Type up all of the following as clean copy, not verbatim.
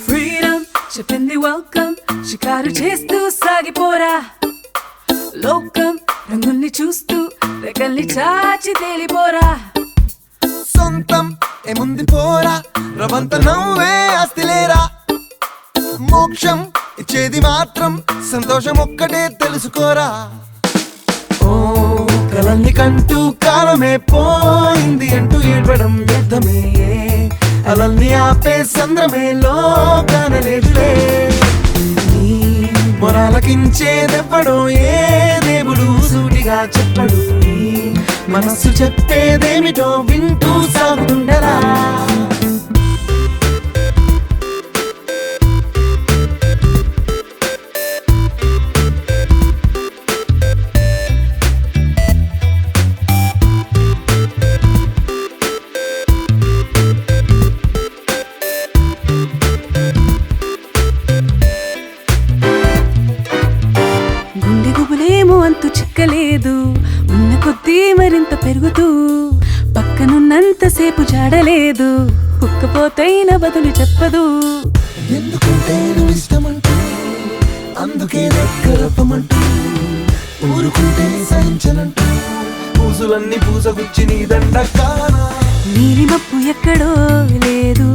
Freedom చెప్పింది welcome, షికారు చేస్తూ సాగిపోరా. లోకం రంగుల్ని చూస్తూ రెక్కల్ని చాచి తేలిపోరా. సొంతం ఏముంది పోరా, రవంత నవ్వే ఆస్తిలేరా. మోక్షం ఇచ్చేది మాత్రం సంతోషం ఒక్కటే తెలుసుకోరా. ఓ కలల్ని కంటూ కాలమే పోయింది అంటూ ఏడవడం వ్యర్థమే. అలల్ని ఆపే సంద్రమే లోకాన లేదులే. నీ మొరాలకించేదెవ్వడో ఏ దేవుడు సూటిగా చెప్పడు. నీ మనస్సు చెప్పేదేమిటో వింటూ సాగుతుండరా. గుండె గుబులేమో అంతు చిక్కలేదు, ఉన్న కొద్దీ మరింత పెరుగుతూ. పక్కనున్నంతసేపు జాడలేదు, ఉక్కపోతైన బదులు చెప్పదు. ఎందుకంటే నువ్వు ఇష్టమంటూ, అందుకే దగ్గరపమంటూ. ఊరుకుంటే సహించనంటూ, పూసులన్నీ పూసగుచ్చి నీ దండ కానా. నీలి మప్పు ఎక్కడో లేదు,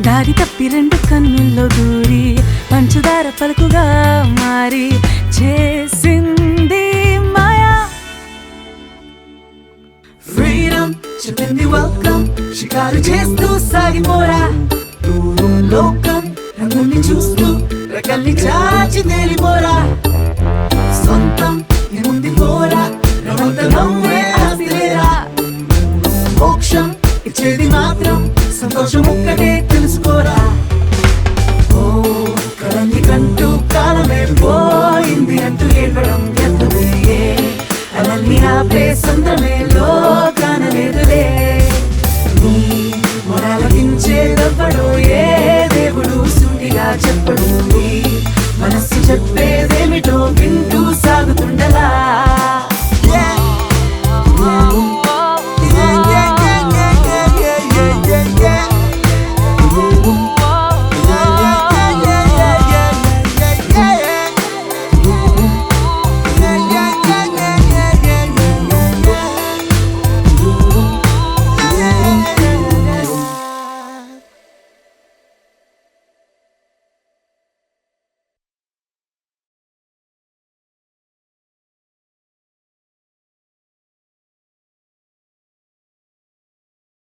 దారి తప్పి రెండు కన్నుల్లో దూరి పంచదార పలుకుగా మారి చేసింది మాయా. ఫ్రీడమ్ చెప్పింది వెల్కమ్, షికారు చేస్తూ సాగిపోరా. లోకం రంగుల్ని చూస్తూ రెక్కల్ని చాచి తేలిపోరా. సొంతం ఏముంది పోరా, రవంత నవ్వే ఆస్తిలేరా. మోక్షం ఇచ్చేది మాత్రం సంతోషం ఒక్కటే తెలుసుకోరా. ఓ కలల్ని కంటూ కాలమే పోయింది అంటూ ఏడవడం వ్యర్థమే. అలల్ని ఆపే సంద్రమే లోకాన లేదులే. నీ మొరాలకించేదవ్వడో ఏ దేవుడు సూటిగా చెప్పడు.